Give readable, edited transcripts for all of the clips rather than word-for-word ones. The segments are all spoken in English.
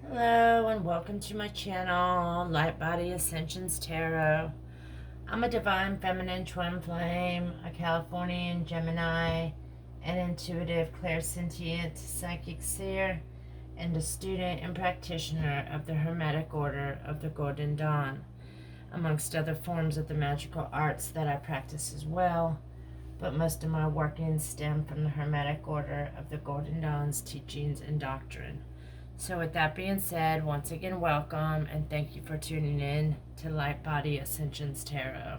Hello and welcome to my channel, Light Body Ascensions Tarot. I'm a divine feminine twin flame, a Californian Gemini, an intuitive clairsentient psychic seer, and a student and practitioner of the Hermetic Order of the Golden Dawn, amongst other forms of the magical arts that I practice as well. But most of my workings stem from the Hermetic Order of the Golden Dawn's teachings and doctrine. So with that being said, once again, welcome and thank you for tuning in to Light Body Ascensions Tarot.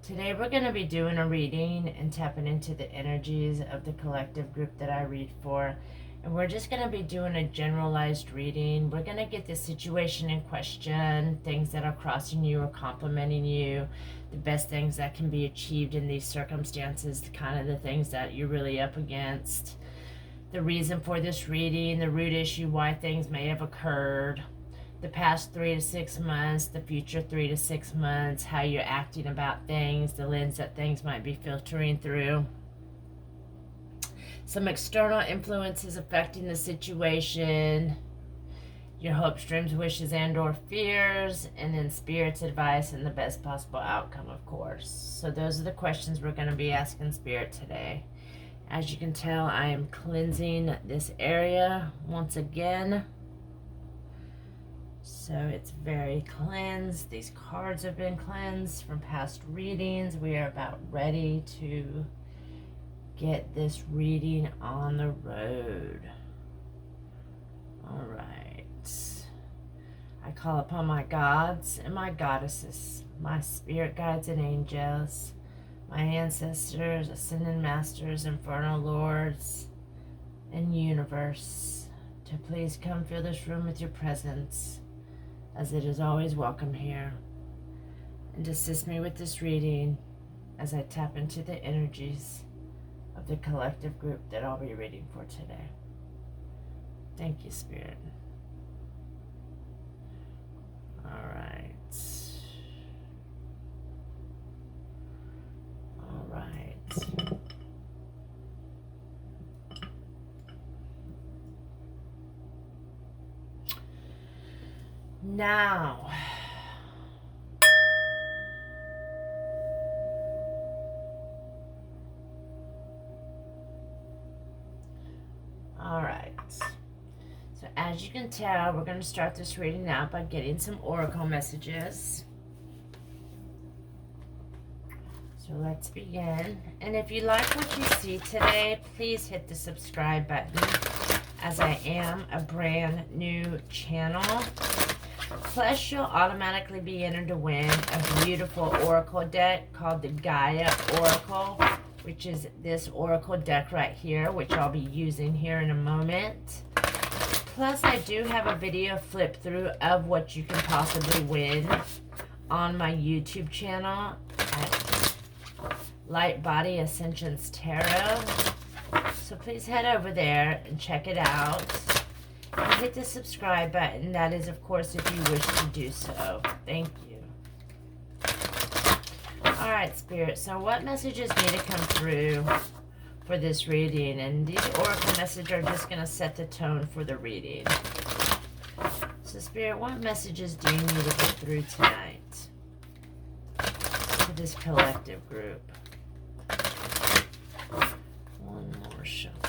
Today we're going to be doing a reading and tapping into the energies of the collective group that I read for. And we're just going to be doing a generalized reading. We're going to get the situation in question, things that are crossing you or complimenting you, the best things that can be achieved in these circumstances, kind of the things that you're really up against. The reason for this reading, the root issue, why things may have occurred, the past 3 to 6 months, the future 3 to 6 months, how you're acting about things, the lens that things might be filtering through. Some external influences affecting the situation, your hopes, dreams, wishes, and or fears, and then Spirit's advice and the best possible outcome, of course. So those are the questions we're going to be asking Spirit today. As you can tell, I am cleansing this area once again. So it's very cleansed. These cards have been cleansed from past readings. We are about ready to get this reading on the road. All right. I call upon my gods and my goddesses, my spirit guides and angels, my ancestors, ascended masters, infernal lords, and universe, to please come fill this room with your presence, as it is always welcome here, and assist me with this reading as I tap into the energies of the collective group that I'll be reading for today. Thank you, Spirit. All right. Now, all right. So as you can tell, we're going to start this reading out by getting some oracle messages. So let's begin. And if you like what you see today, please hit the subscribe button, as I am a brand new channel. Plus, you'll automatically be entered to win a beautiful oracle deck called the Gaia Oracle, which is this oracle deck right here, which I'll be using here in a moment. Plus, I do have a video flip through of what you can possibly win on my YouTube channel at Light Body Ascensions Tarot. So please head over there and check it out. And hit the subscribe button. That is, of course, if you wish to do so. Thank you. Alright, Spirit. So what messages need to come through for this reading? And these oracle messages are just going to set the tone for the reading. So, Spirit, what messages do you need to get through tonight to this collective group? One more shuffle.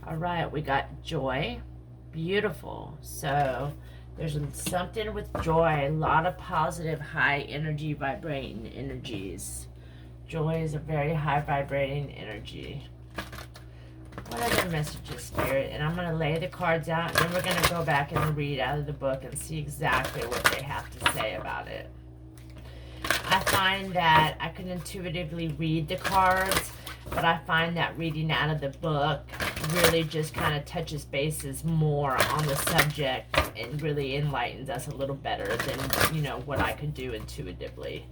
All right, we got joy. Beautiful. So there's something with joy, a lot of positive, high energy, vibrating energies. Joy is a very high vibrating energy. What other messages, Spirit? And I'm going to lay the cards out, and then we're going to go back and read out of the book and see exactly what they have to say about it. I find that I can intuitively read the cards, but I find that reading out of the book really just kind of touches bases more on the subject and really enlightens us a little better than, you know, what I could do intuitively.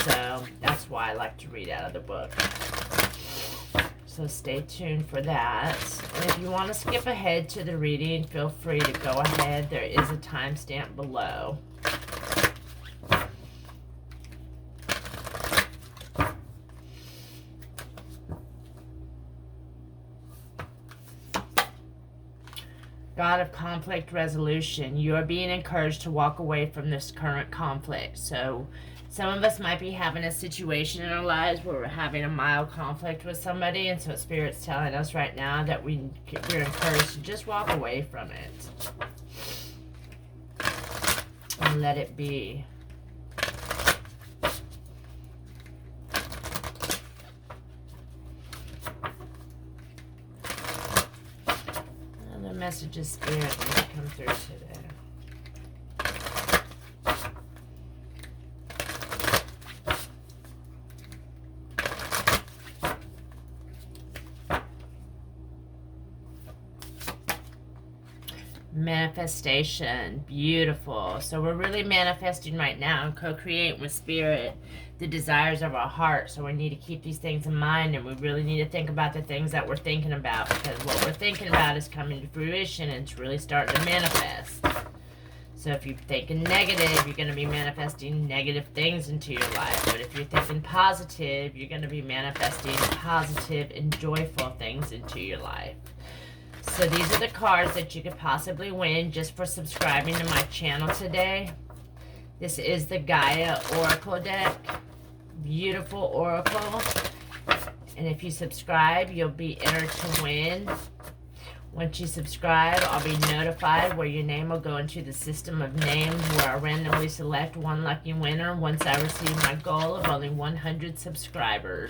So that's why I like to read out of the book. So stay tuned for that. And if you want to skip ahead to the reading, feel free to go ahead. There is a timestamp below. God of conflict resolution. You are being encouraged to walk away from this current conflict. So some of us might be having a situation in our lives where we're having a mild conflict with somebody, and so Spirit's telling us right now that we're encouraged to just walk away from it and let it be. Other messages Spirit needs to come through today. Manifestation. Beautiful. So we're really manifesting right now and co-creating with Spirit the desires of our heart. So we need to keep these things in mind, and we really need to think about the things that we're thinking about, because what we're thinking about is coming to fruition and it's really starting to manifest. So if you're thinking negative, you're going to be manifesting negative things into your life. But if you're thinking positive, you're going to be manifesting positive and joyful things into your life. So these are the cards that you could possibly win just for subscribing to my channel today. This is the Gaia Oracle deck. Beautiful oracle. And if you subscribe, you'll be entered to win. Once you subscribe, I'll be notified where your name will go into the system of names, where I randomly select one lucky winner once I receive my goal of only 100 subscribers.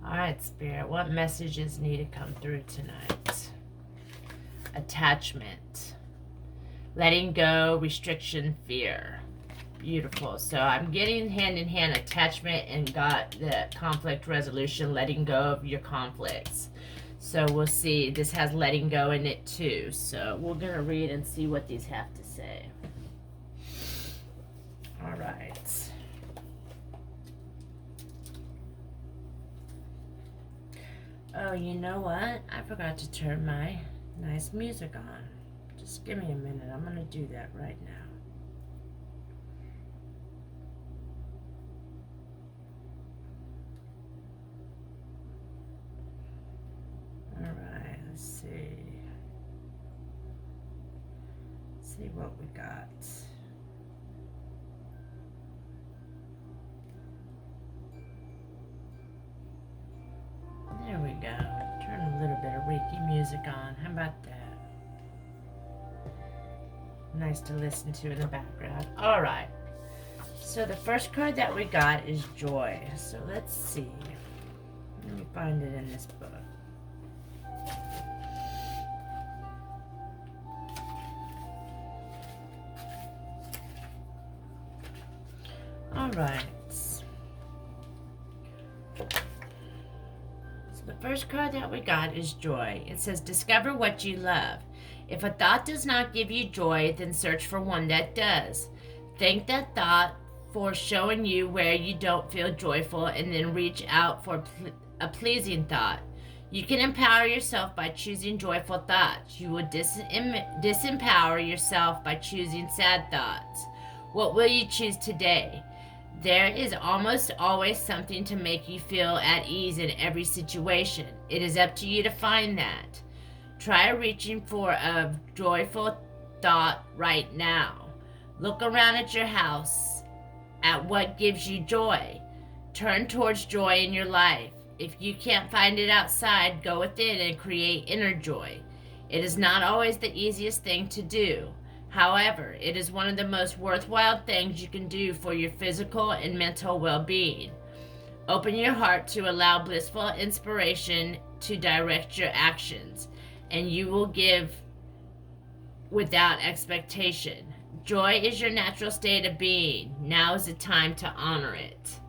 Alright, Spirit, what messages need to come through tonight? Attachment. Letting go, restriction, fear. Beautiful. So I'm getting hand in hand attachment and got the conflict resolution, letting go of your conflicts. So we'll see. This has letting go in it too. So we're going to read and see what these have to say. Alright. Oh, you know what? I forgot to turn my nice music on. Just give me a minute. I'm going to do that right now. Alright, let's see. Let's see what we got. There we go. Turn a little bit of Reiki music on. How about that? Nice to listen to in the background. Alright. So the first card that we got is joy. So let's see. Let me find it in this book. Alright. The first card that we got is joy. It says, discover what you love. If a thought does not give you joy, then search for one that does. Thank that thought for showing you where you don't feel joyful, and then reach out for a pleasing thought. You can empower yourself by choosing joyful thoughts. You will disempower yourself by choosing sad thoughts. What will you choose today? There is almost always something to make you feel at ease in every situation. It is up to you to find that. Try reaching for a joyful thought right now. Look around at your house, at what gives you joy. Turn towards joy in your life. If you can't find it outside, go within and create inner joy. It is not always the easiest thing to do. However, it is one of the most worthwhile things you can do for your physical and mental well-being. Open your heart to allow blissful inspiration to direct your actions, and you will give without expectation. Joy is your natural state of being. Now is the time to honor it.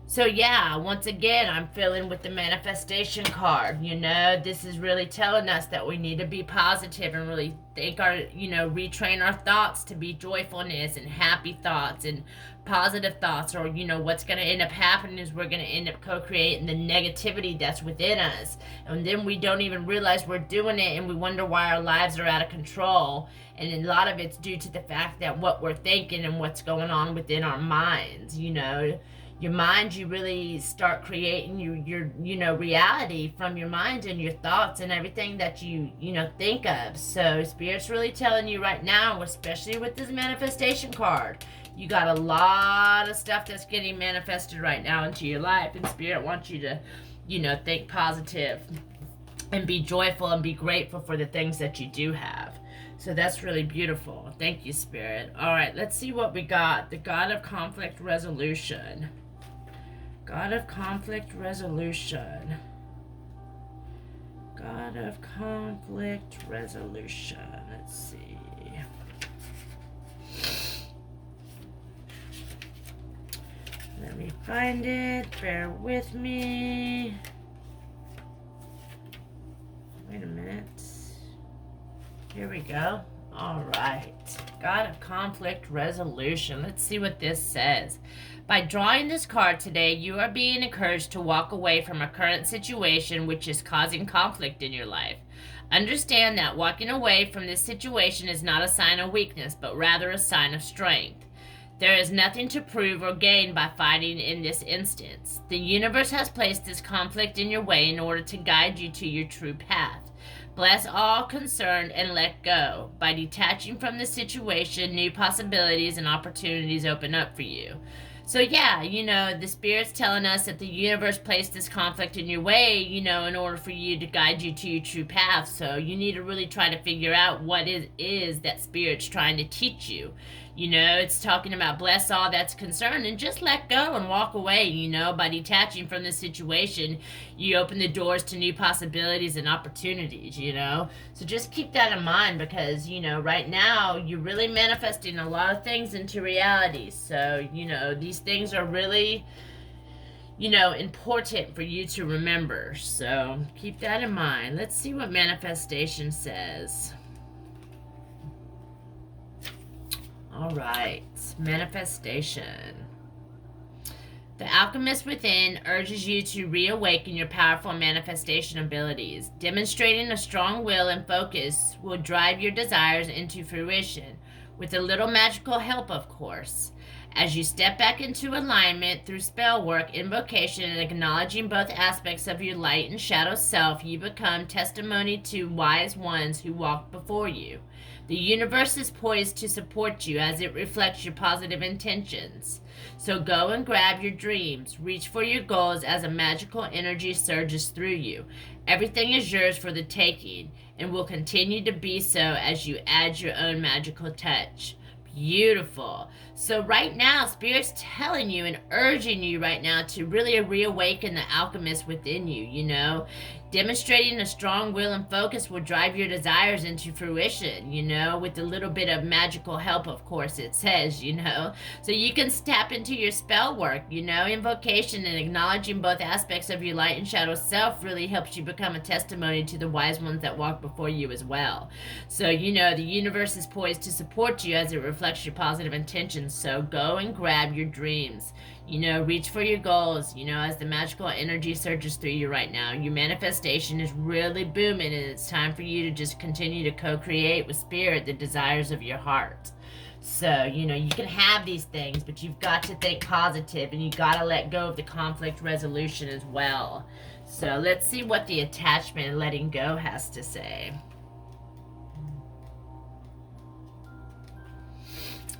So yeah, once again, I'm filling with the manifestation card. You know, this is really telling us that we need to be positive and really think our, retrain our thoughts to be joyfulness and happy thoughts and positive thoughts. Or, what's going to end up happening is we're going to end up co-creating the negativity that's within us. And then we don't even realize we're doing it, and we wonder why our lives are out of control. And a lot of it's due to the fact that what we're thinking and what's going on within our minds, your mind, you really start creating your reality from your mind and your thoughts and everything that you think of. So Spirit's really telling you right now, especially with this manifestation card, you got a lot of stuff that's getting manifested right now into your life, and Spirit wants you to think positive and be joyful and be grateful for the things that you do have. So that's really beautiful. Thank you, Spirit. All right, let's see what we got. The God of Conflict Resolution. God of Conflict Resolution. God of Conflict Resolution. Let's see. Let me find it. Bear with me. Wait a minute. Here we go. All right. God of Conflict Resolution. Let's see what this says. By drawing this card today, you are being encouraged to walk away from a current situation which is causing conflict in your life. Understand that walking away from this situation is not a sign of weakness, but rather a sign of strength. There is nothing to prove or gain by fighting in this instance. The universe has placed this conflict in your way in order to guide you to your true path. Bless all concerned and let go. By detaching from the situation, new possibilities and opportunities open up for you. So yeah, the Spirit's telling us that the universe placed this conflict in your way, in order for you to guide you to your true path. So you need to really try to figure out what it is that Spirit's trying to teach you. It's talking about bless all that's concerned and just let go and walk away. By detaching from the situation, you open the doors to new possibilities and opportunities, So just keep that in mind because, right now you're really manifesting a lot of things into reality. So, these things are really, important for you to remember. So keep that in mind. Let's see what manifestation says. All right, manifestation. The alchemist within urges you to reawaken your powerful manifestation abilities. Demonstrating a strong will and focus will drive your desires into fruition, with a little magical help, of course. As you step back into alignment through spell work, invocation, and acknowledging both aspects of your light and shadow self, you become testimony to wise ones who walk before you. The universe is poised to support you as it reflects your positive intentions. So go and grab your dreams. Reach for your goals as a magical energy surges through you. Everything is yours for the taking and will continue to be so as you add your own magical touch. Beautiful. So right now, Spirit's telling you and urging you right now to really reawaken the alchemist within you, Demonstrating a strong will and focus will drive your desires into fruition, with a little bit of magical help, of course, it says, So you can tap into your spell work, Invocation and acknowledging both aspects of your light and shadow self really helps you become a testimony to the wise ones that walk before you as well. So, the universe is poised to support you as it reflects your positive intentions. So go and grab your dreams. Reach for your goals, as the magical energy surges through you right now. Your manifestation is really booming, and it's time for you to just continue to co-create with Spirit the desires of your heart. So, you can have these things, but you've got to think positive, and you got to let go of the conflict resolution as well. So let's see what the attachment and letting go has to say.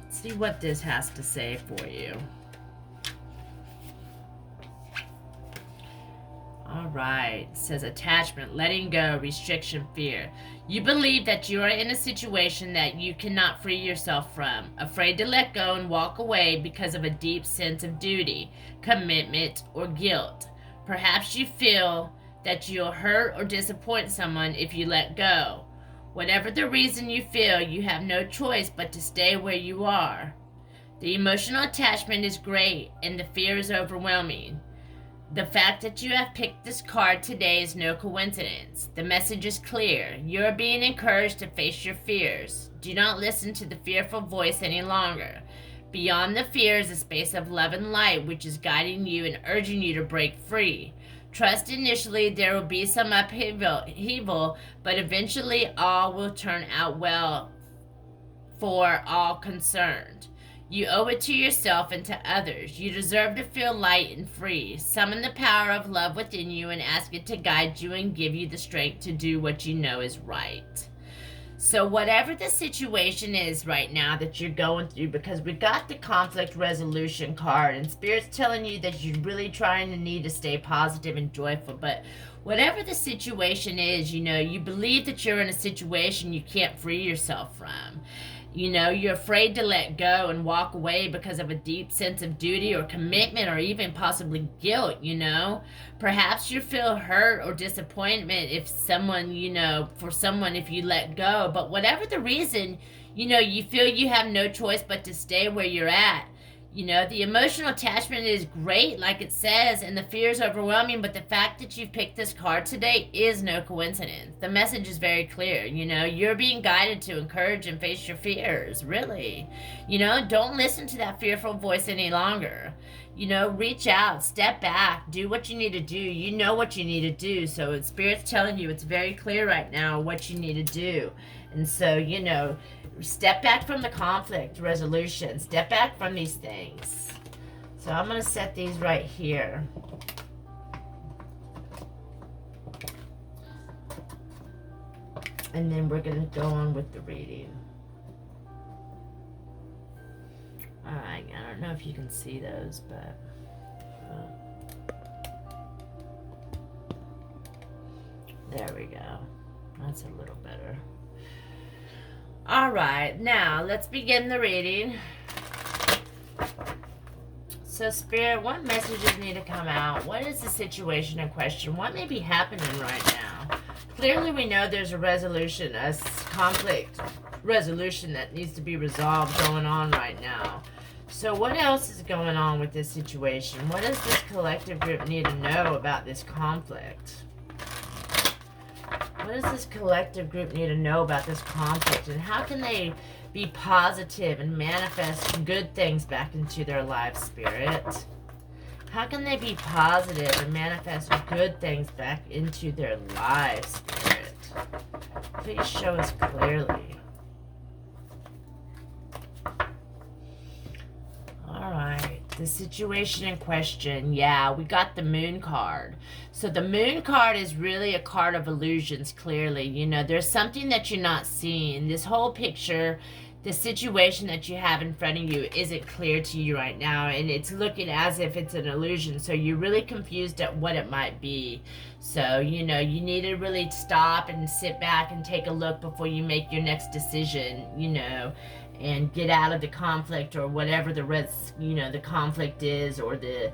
Let's see what this has to say for you. All right, it says attachment, letting go, restriction, fear. You believe that you are in a situation that you cannot free yourself from, afraid to let go and walk away because of a deep sense of duty, commitment, or guilt. Perhaps you feel that you'll hurt or disappoint someone if you let go. Whatever the reason you feel, you have no choice but to stay where you are. The emotional attachment is great and the fear is overwhelming. The fact that you have picked this card today is no coincidence. The message is clear. You are being encouraged to face your fears. Do not listen to the fearful voice any longer. Beyond the fear is a space of love and light which is guiding you and urging you to break free. Trust initially there will be some upheaval, but eventually all will turn out well for all concerned. You owe it to yourself and to others. You deserve to feel light and free. Summon the power of love within you and ask it to guide you and give you the strength to do what you know is right. So whatever the situation is right now that you're going through, because we got the conflict resolution card, and Spirit's telling you that you're really trying to need to stay positive and joyful, but whatever the situation is, you know, you believe that you're in a situation you can't free yourself from. You know, you're afraid to let go and walk away because of a deep sense of duty or commitment or even possibly guilt, you know. Perhaps you feel hurt or disappointment if someone, you know, for someone if you let go. But whatever the reason, you know, you feel you have no choice but to stay where you're at. You know, the emotional attachment is great, like it says, and the fear is overwhelming, but the fact that you've picked this card today is no coincidence. The message is very clear, you know, you're being guided to encourage and face your fears, really. You know, don't listen to that fearful voice any longer. You know, reach out, step back, do what you need to do. You know what you need to do, so Spirit's telling you it's very clear right now what you need to do. And so, you know, step back from the conflict resolution. Step back from these things. So I'm going to set these right here. And then we're going to go on with the reading. Alright, I don't know if you can see those, but... there we go. That's a little better. Alright, now let's begin the reading. So Spirit, what messages need to come out? What is the situation in question? What may be happening right now? Clearly we know there's a resolution, a conflict resolution that needs to be resolved going on right now. So what else is going on with this situation? What does this collective group need to know about this conflict? What does this collective group need to know about this conflict? And how can they be positive and manifest good things back into their lives, Spirit? How can they be positive and manifest good things back into their lives, Spirit? Please show us clearly. Alright, the situation in question, yeah, we got the Moon card. So the Moon card is really a card of illusions, clearly. You know, there's something that you're not seeing. This whole picture, the situation that you have in front of you isn't clear to you right now, and it's looking as if it's an illusion, so you're really confused at what it might be. So, you know, you need to really stop and sit back and take a look before you make your next decision, you know, and get out of the conflict or whatever the conflict is, or the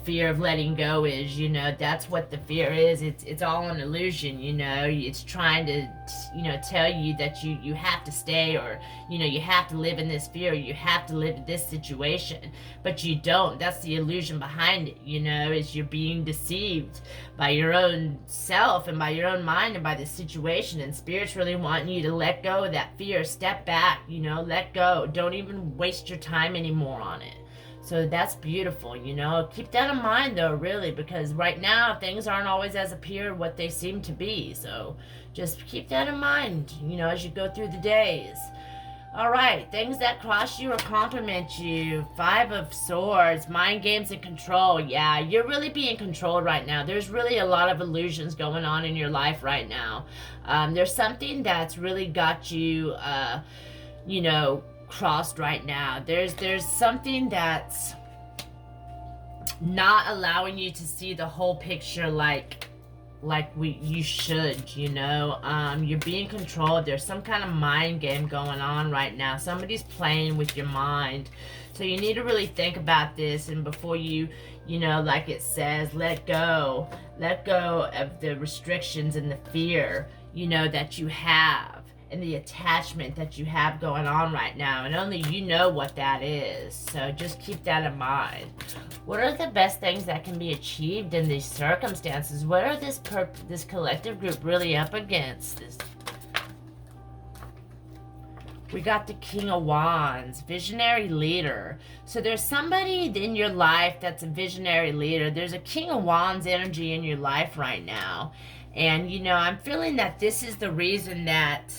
fear of letting go is. You know, that's what the fear is. It's all an illusion, you know. It's trying to, you know, tell you that you have to stay, or, you know, you have to live in this fear, you have to live in this situation, but you don't. That's the illusion behind it, you know, is you're being deceived by your own self and by your own mind and by the situation. And Spirit's really wanting you to let go of that fear. Step back, you know, let go. Don't even waste your time anymore on it. So that's beautiful, you know. Keep that in mind, though, really, because right now things aren't always as appear what they seem to be. So just keep that in mind, you know, as you go through the days. All right, things that cross you or compliment you. 5 of Swords, mind games and control. Yeah, you're really being controlled right now. There's really a lot of illusions going on in your life right now. There's something that's really got you, you know, crossed right now. There's something that's not allowing you to see the whole picture like you should, you know. You're being controlled. There's some kind of mind game going on right now. Somebody's playing with your mind. So you need to really think about this, and before you know, like it says, let go of the restrictions and the fear, you know, that you have, and the attachment that you have going on right now, and only you know what that is. So just keep that in mind. What are the best things that can be achieved in these circumstances? What are this collective group really up against? We got the King of Wands, visionary leader. So there's somebody in your life that's a visionary leader. There's a King of Wands energy in your life right now. And, you know, I'm feeling that this is the reason that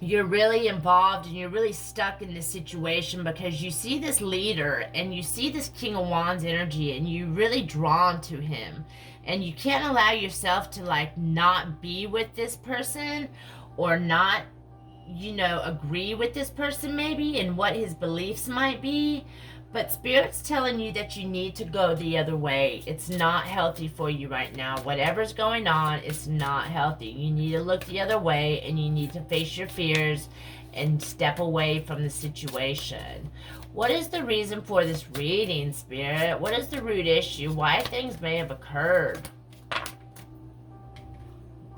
you're really involved and you're really stuck in this situation because you see this leader and you see this King of Wands energy and you're really drawn to him, and you can't allow yourself to like not be with this person or not, you know, agree with this person maybe and what his beliefs might be. But Spirit's telling you that you need to go the other way. It's not healthy for you right now. Whatever's going on, it's not healthy. You need to look the other way and you need to face your fears and step away from the situation. What is the reason for this reading, Spirit? What is the root issue? Why things may have occurred?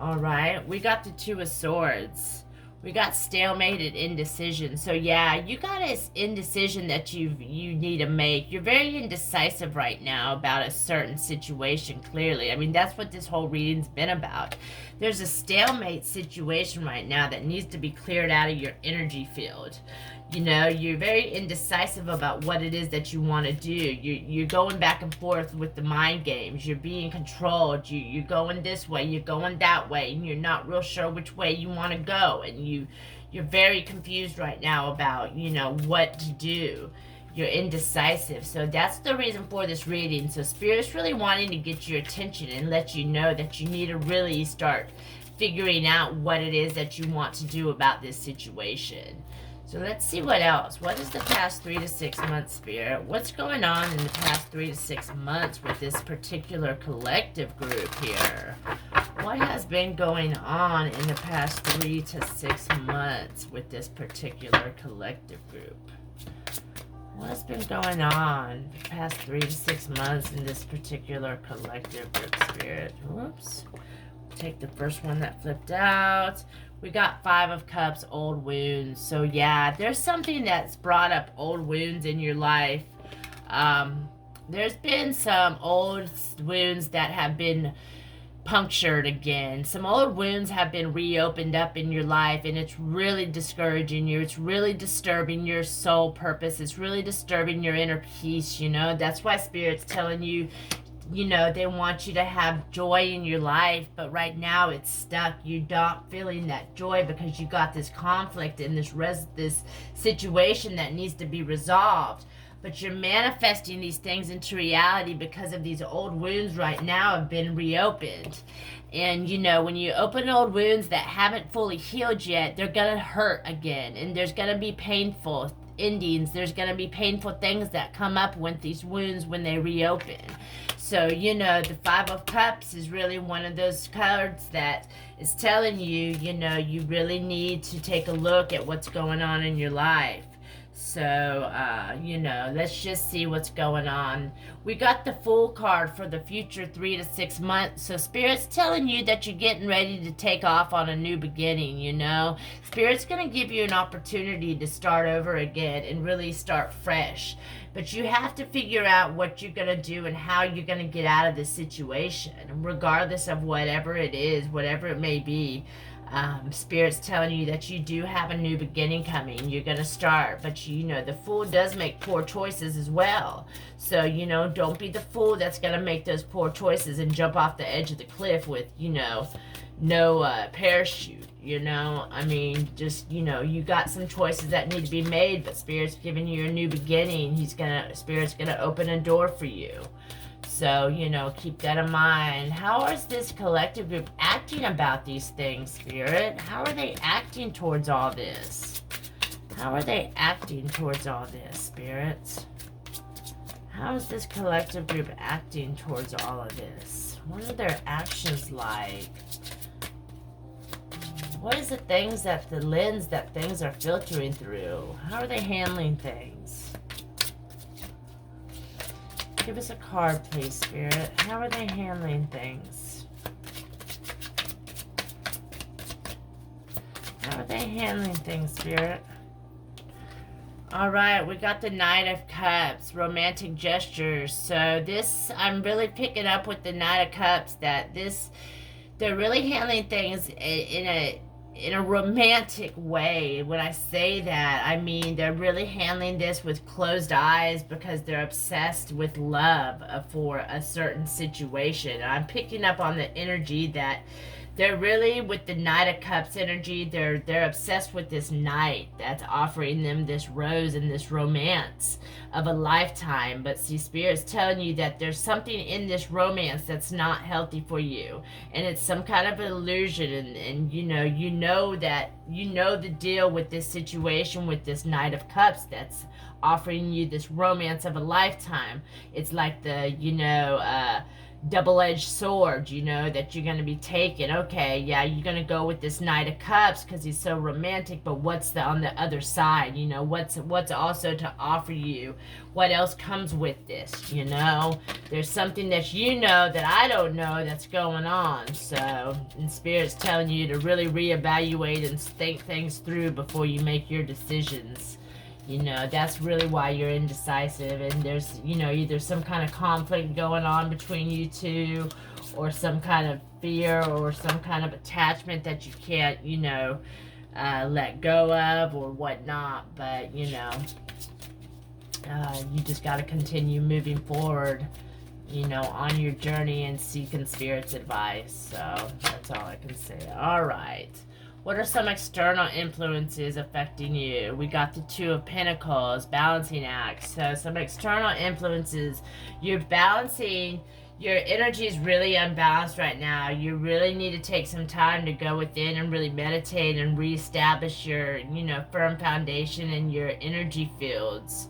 Alright, we got the Two of Swords. We got stalemate and indecision. So yeah, you got this indecision that you need to make. You're very indecisive right now about a certain situation, clearly. I mean, that's what this whole reading's been about. There's a stalemate situation right now that needs to be cleared out of your energy field. You know, you're very indecisive about what it is that you want to do. You're going back and forth with the mind games. You're being controlled. You're going this way, you're going that way, and you're not real sure which way you want to go. And you're very confused right now about, you know, what to do. You're indecisive. So that's the reason for this reading. So Spirit's really wanting to get your attention and let you know that you need to really start figuring out what it is that you want to do about this situation. So let's see what else. What is the past 3 to 6 months, Spirit? What's going on in the past 3 to 6 months with this particular collective group here? What has been going on in the past 3 to 6 months with this particular collective group? What's been going on the past 3 to 6 months in this particular collective group, Spirit? Whoops. Take the first one that flipped out. We got 5 of Cups, old wounds. So yeah, there's something that's brought up old wounds in your life. There's been some old wounds that have been punctured again. Some old wounds have been reopened up in your life, and it's really discouraging you. It's really disturbing your soul purpose. It's really disturbing your inner peace, you know. That's why Spirit's telling you, you know, they want you to have joy in your life, but right now it's stuck. You're not feeling that joy because you got this conflict and this situation that needs to be resolved. But you're manifesting these things into reality because of these old wounds right now have been reopened. And, you know, when you open old wounds that haven't fully healed yet, they're going to hurt again. And there's going to be painful endings. There's going to be painful things that come up with these wounds when they reopen. So, you know, the 5 of Cups is really one of those cards that is telling you, you know, you really need to take a look at what's going on in your life. So, you know, let's just see what's going on. We got the Fool card for the future 3 to 6 months. So Spirit's telling you that you're getting ready to take off on a new beginning, you know. Spirit's going to give you an opportunity to start over again and really start fresh. But you have to figure out what you're going to do and how you're going to get out of this situation, regardless of whatever it is, whatever it may be. Spirit's telling you that you do have a new beginning coming. You're going to start, but you know, the Fool does make poor choices as well. So, you know, don't be the fool that's going to make those poor choices and jump off the edge of the cliff with, you know, no parachute, you know. I mean, just, you know, you got some choices that need to be made, but Spirit's giving you a new beginning. Spirit's going to open a door for you. So, you know, keep that in mind. How is this collective group acting about these things, Spirit? How are they acting towards all this? How are they acting towards all this, Spirits? How is this collective group acting towards all of this? What are their actions like? What is the lens that things are filtering through? How are they handling things? Give us a card, please, Spirit. How are they handling things? How are they handling things, Spirit? Alright, we got the Knight of Cups, romantic gestures. So this, I'm really picking up with the Knight of Cups that they're really handling things in a romantic way. When I say that, I mean they're really handling this with closed eyes because they're obsessed with love for a certain situation. And I'm picking up on the energy that they're really, with the Knight of Cups energy, they're obsessed with this knight that's offering them this rose and this romance of a lifetime. But see, Spirit's telling you that there's something in this romance that's not healthy for you, and it's some kind of an illusion. And you know that the deal with this situation with this Knight of Cups that's offering you this romance of a lifetime. It's like the double-edged sword, that you're going to be taking. Okay, yeah, you're going to go with this Knight of Cups because he's so romantic, but what's on the other side? What's also to offer you? What else comes with this? There's something that that I don't know that's going on. So, and Spirit's telling you to really reevaluate and think things through before you make your decisions. That's really why you're indecisive, and there's, either some kind of conflict going on between you two, or some kind of fear, or some kind of attachment that you can't, let go of, or whatnot. But, you just got to continue moving forward, on your journey and seeking Spirit's advice. So, that's all I can say. All right. What are some external influences affecting you? We got the Two of Pentacles, balancing act. So some external influences. You're balancing, your energy is really unbalanced right now. You really need to take some time to go within and really meditate and reestablish your, firm foundation in your energy fields.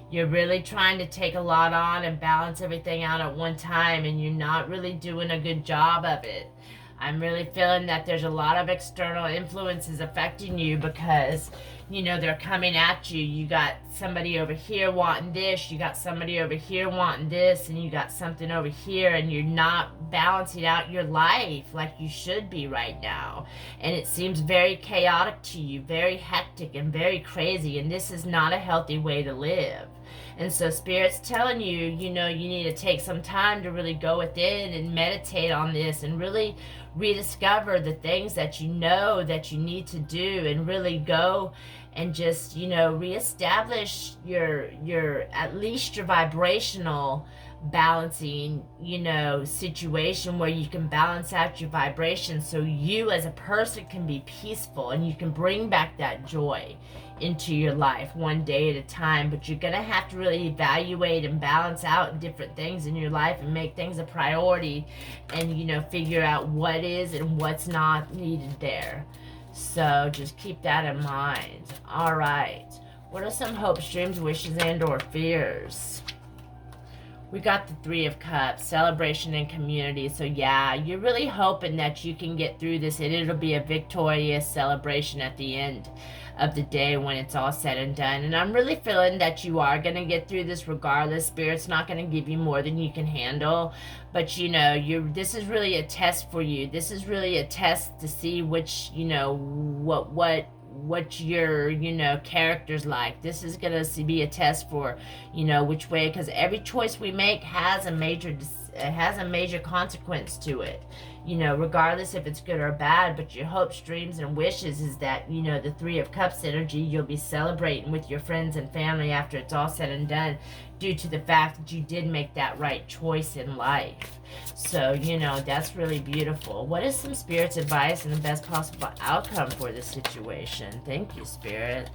You're really trying to take a lot on and balance everything out at one time, and you're not really doing a good job of it. I'm really feeling that there's a lot of external influences affecting you because, they're coming at you. You got somebody over here wanting this, you got somebody over here wanting this, and you got something over here, and you're not balancing out your life like you should be right now. And it seems very chaotic to you, very hectic and very crazy, and this is not a healthy way to live. And so Spirit's telling you, you need to take some time to really go within and meditate on this and really rediscover the things that you know that you need to do, and really go and just, reestablish your at least your vibrational balancing, situation where you can balance out your vibration so you as a person can be peaceful and you can bring back that joy into your life one day at a time. But you're gonna have to really evaluate and balance out different things in your life and make things a priority, and figure out what is and what's not needed there. So just keep that in mind. All right, what are some hopes, dreams, wishes, and or fears? We got the Three of Cups, celebration and community. So yeah, you're really hoping that you can get through this and it'll be a victorious celebration at the end of the day when it's all said and done. And I'm really feeling that you are going to get through this regardless. Spirit's not going to give you more than you can handle. But this is really a test for you. This is really a test to see which, what your character's like. This is gonna be a test for which way, because every choice we make has a major consequence to it, regardless if it's good or bad. But your hopes, dreams, and wishes is that the Three of Cups energy, you'll be celebrating with your friends and family after it's all said and done, due to the fact that you did make that right choice in life. So, that's really beautiful. What is some Spirit's advice and the best possible outcome for this situation? Thank you, Spirit.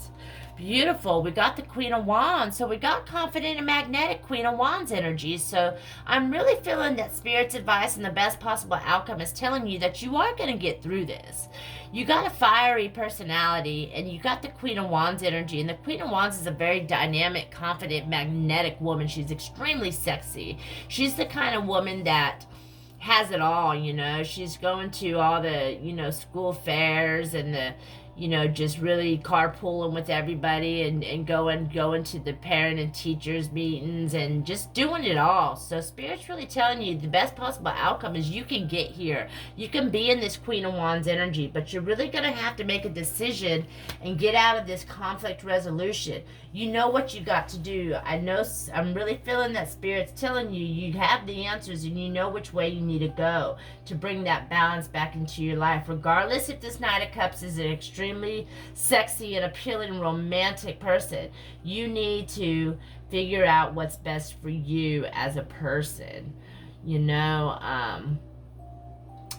Beautiful. We got the Queen of Wands. So we got confident and magnetic Queen of Wands energy. So I'm really feeling that Spirit's advice and the best possible outcome is telling you that you are going to get through this. You got a fiery personality, and you got the Queen of Wands energy. And the Queen of Wands is a very dynamic, confident, magnetic woman. She's extremely sexy. She's the kind of woman that has it all, She's going to all the, school fairs and the, just really carpooling with everybody, and going to the parent and teachers meetings and just doing it all. So Spirit's really telling you the best possible outcome is you can get here. You can be in this Queen of Wands energy, but you're really going to have to make a decision and get out of this conflict resolution. You know what you got to do. I'm really feeling that Spirit's telling you you have the answers, and you know which way you need to go to bring that balance back into your life. Regardless if this Knight of Cups is an extremely sexy and appealing romantic person, you need to figure out what's best for you as a person.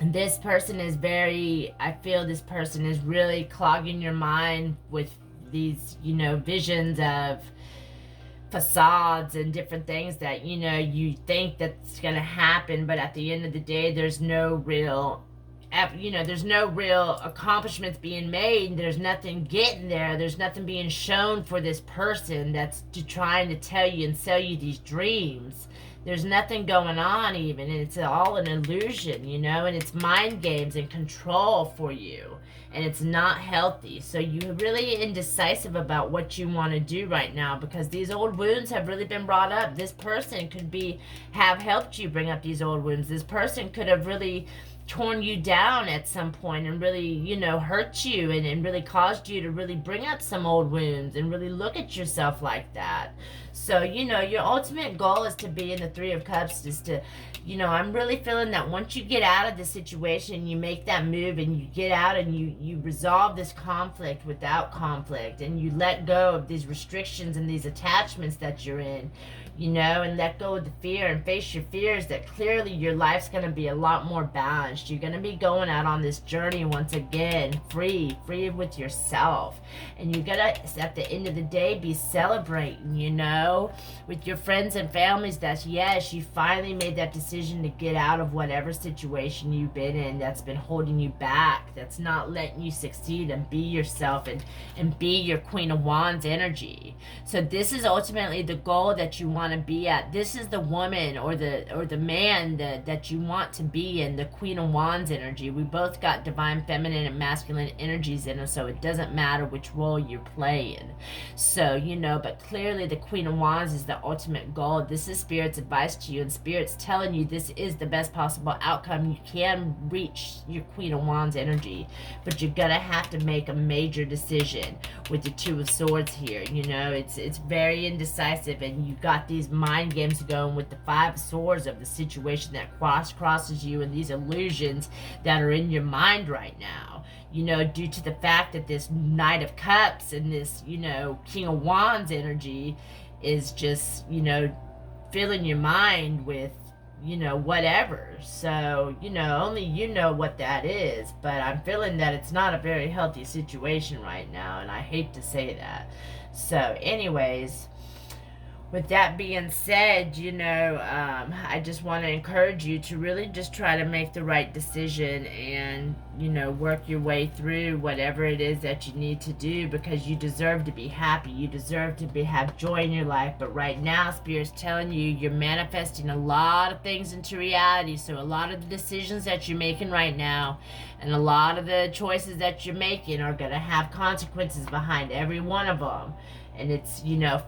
this person is I feel this person is really clogging your mind with these, visions of facades and different things that, you think that's going to happen, but at the end of the day, there's no real accomplishments being made. There's nothing getting there. There's nothing being shown for this person that's trying to tell you and sell you these dreams. There's nothing going on even, and it's all an illusion, and it's mind games and control for you, and it's not healthy. So you're really indecisive about what you want to do right now, because these old wounds have really been brought up. This person could have helped you bring up these old wounds. This person could have really torn you down at some point and really, hurt you and really caused you to really bring up some old wounds and really look at yourself like that. So, your ultimate goal is to be in the Three of Cups, is to, I'm really feeling that once you get out of the situation, you make that move and you get out and you resolve this conflict without conflict, and you let go of these restrictions and these attachments that you're in, and let go of the fear and face your fears, that clearly your life's going to be a lot more balanced. You're going to be going out on this journey once again, free with yourself. And you're going to, at the end of the day, be celebrating, with your friends and families that, yes, you finally made that decision to get out of whatever situation you've been in that's been holding you back, that's not letting you succeed and be yourself and be your Queen of Wands energy. So this is ultimately the goal that you want to be at. This is the woman or the man that you want to be in, the Queen of Wands energy. We both got divine feminine and masculine energies in us, so it doesn't matter which role you're playing. So, but clearly the Queen of Wands is the ultimate goal. This is Spirit's advice to you, and Spirit's telling you this is the best possible outcome. You can reach your Queen of Wands energy, but you're gonna have to make a major decision with the Two of Swords here. It's very indecisive, and you got these mind games going with the Five of Swords of the situation that crosses you, and these illusions that are in your mind right now, due to the fact that this Knight of Cups and this, King of Wands energy is just, filling your mind with, whatever. So, only you know what that is, but I'm feeling that it's not a very healthy situation right now, and I hate to say that. So anyways, with that being said, I just want to encourage you to really just try to make the right decision and, work your way through whatever it is that you need to do, because you deserve to be happy. You deserve to have joy in your life. But right now, Spirit's telling you you're manifesting a lot of things into reality. So a lot of the decisions that you're making right now and a lot of the choices that you're making are going to have consequences behind every one of them. And it's,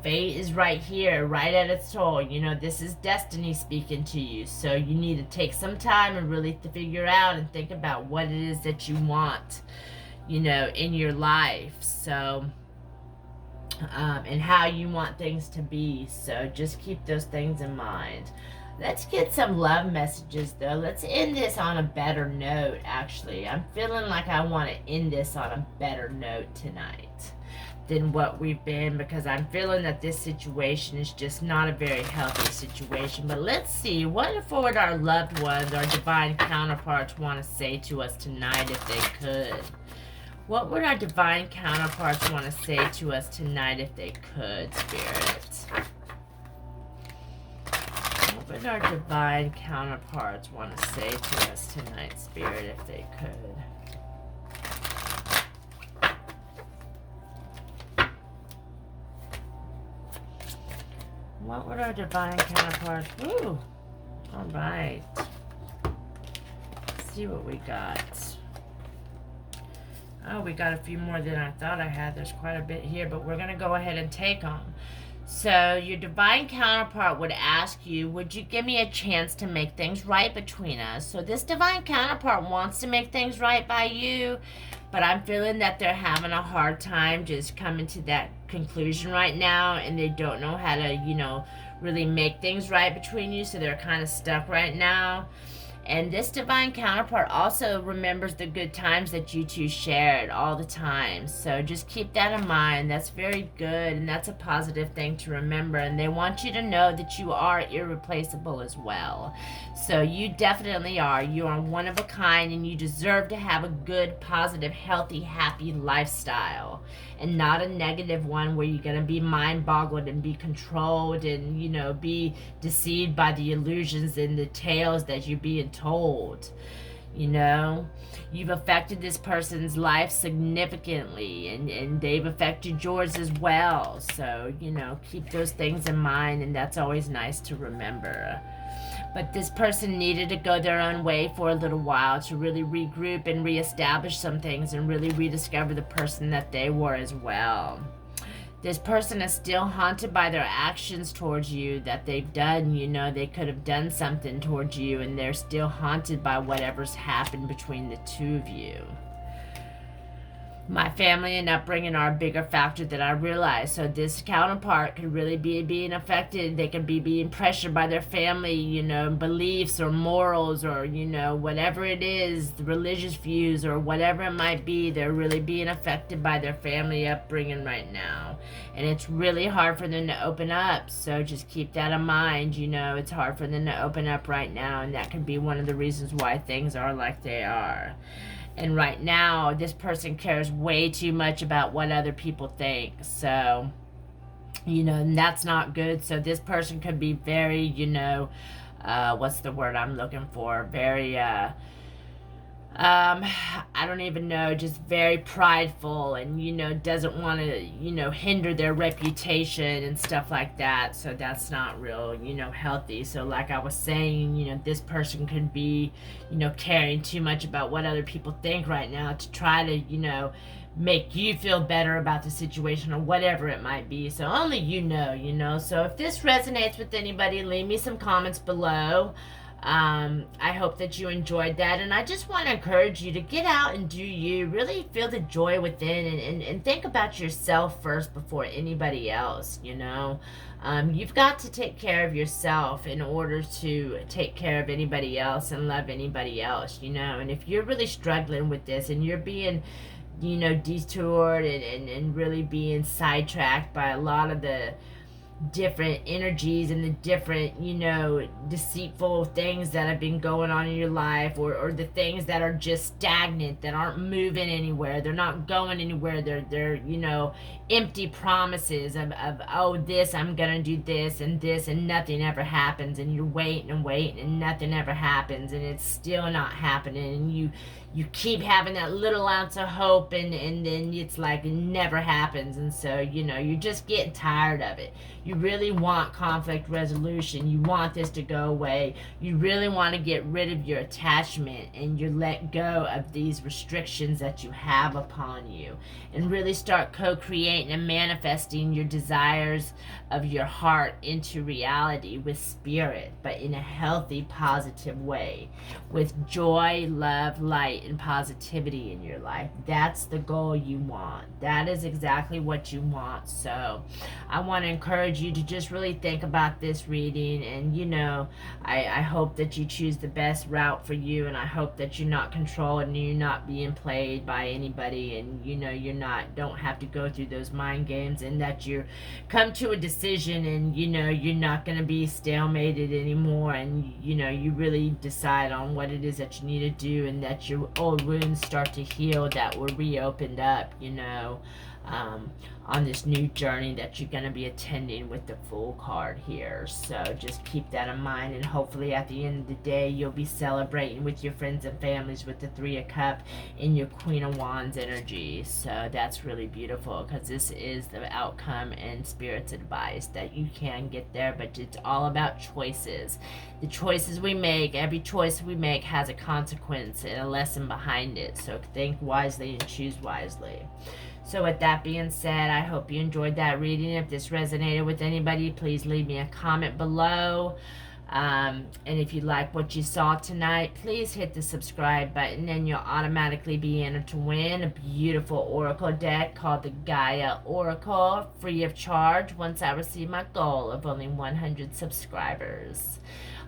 fate is right here, right at its soul. This is destiny speaking to you. So you need to take some time and really to figure out and think about what it is that you want, in your life. So, and how you want things to be. So just keep those things in mind. Let's get some love messages, though. Let's end this on a better note, actually. I'm feeling like I want to end this on a better note tonight than what we've been, because I'm feeling that this situation is just not a very healthy situation. But let's see, what would our loved ones, our divine counterparts, want to say to us tonight if they could? What would our divine counterparts want to say to us tonight if they could, Spirit? What would our divine counterparts want to say to us tonight, Spirit, if they could? What would our divine counterparts... Ooh! Alright. Let's see what we got. Oh, we got a few more than I thought I had. There's quite a bit here, but we're going to go ahead and take them. So, your divine counterpart would ask you, would you give me a chance to make things right between us? So, this divine counterpart wants to make things right by you, but I'm feeling that they're having a hard time just coming to that conclusion right now, and they don't know how to, really make things right between you, so they're kind of stuck right now. And this divine counterpart also remembers the good times that you two shared all the time. So just keep that in mind. That's very good, and that's a positive thing to remember. And they want you to know that you are irreplaceable as well. So you definitely are. You are one of a kind, and you deserve to have a good, positive, healthy, happy lifestyle. And not a negative one where you're going to be mind-boggled and be controlled and, you know, be deceived by the illusions and the tales that you're being told. You know, you've affected this person's life significantly, and they've affected yours as well. So, you know, keep those things in mind, and that's always nice to remember. But this person needed to go their own way for a little while to really regroup and reestablish some things and really rediscover the person that they were as well. This person is still haunted by their actions towards you that they've done. You know, they could have done something towards you, and they're still haunted by whatever's happened between the two of you. My family and upbringing are a bigger factor than I realize. So this counterpart could really be being affected. They could be being pressured by their family, you know, beliefs or morals or, you know, whatever it is, the religious views or whatever it might be. They're really being affected by their family upbringing right now. And it's really hard for them to open up. So just keep that in mind. You know, it's hard for them to open up right now. And that could be one of the reasons why things are like they are. And right now, this person cares way too much about what other people think. So, you know, and that's not good. So this person could be very, you know, what's the word I'm looking for? Very, I don't even know, just very prideful and, you know, doesn't want to, you know, hinder their reputation and stuff like that. So that's not real, you know, healthy. So like I was saying, you know, this person could be, you know, caring too much about what other people think right now to try to, you know, make you feel better about the situation or whatever it might be. So only you know, you know. So if this resonates with anybody, leave me some comments below. I hope that you enjoyed that, and I just want to encourage you to get out and do you. Really feel the joy within, and think about yourself first before anybody else, you know. You've got to take care of yourself in order to take care of anybody else and love anybody else, you know. And if you're really struggling with this and you're being, you know, detoured and really being sidetracked by a lot of the different energies and the different, you know, deceitful things that have been going on in your life, or the things that are just stagnant, that aren't moving anywhere, they're not going anywhere, they're you know, empty promises of oh, this, I'm gonna do this, and nothing ever happens, and you're waiting and waiting and nothing ever happens, and it's still not happening, and you keep having that little ounce of hope, and then it's like it never happens. And so, you know, you're just getting tired of it. You really want conflict resolution. You want this to go away. You really want to get rid of your attachment, and you let go of these restrictions that you have upon you, and really start co-creating and manifesting your desires of your heart into reality with spirit, but in a healthy, positive way, with joy, love, light, and positivity in your life. That's the goal you want. That is exactly what you want. So I want to encourage you to just really think about this reading, and, you know, I hope that you choose the best route for you, and I hope that you're not controlled and you're not being played by anybody, and, you know, don't have to go through those mind games, and that you come to a decision, and, you know, you're not going to be stalemated anymore, and, you know, you really decide on what it is that you need to do, and that your old wounds start to heal that were reopened up, you know, on this new journey that you're going to be attending with the Fool card here. So just keep that in mind, and hopefully at the end of the day you'll be celebrating with your friends and families with the Three of Cups in your Queen of Wands energy. So that's really beautiful, because this is the outcome and Spirit's advice that you can get there, but it's all about choices. The choices we make, every choice we make has a consequence and a lesson behind it. So think wisely and choose wisely. So with that being said, I hope you enjoyed that reading. If this resonated with anybody, please leave me a comment below. And if you like what you saw tonight, please hit the subscribe button, and you'll automatically be entered to win a beautiful oracle deck called the Gaia Oracle, free of charge, once I receive my goal of only 100 subscribers.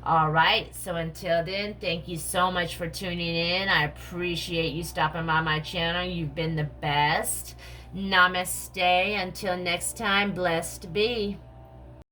All right, so until then, thank you so much for tuning in. I appreciate you stopping by my channel. You've been the best. Namaste. Until next time, blessed be.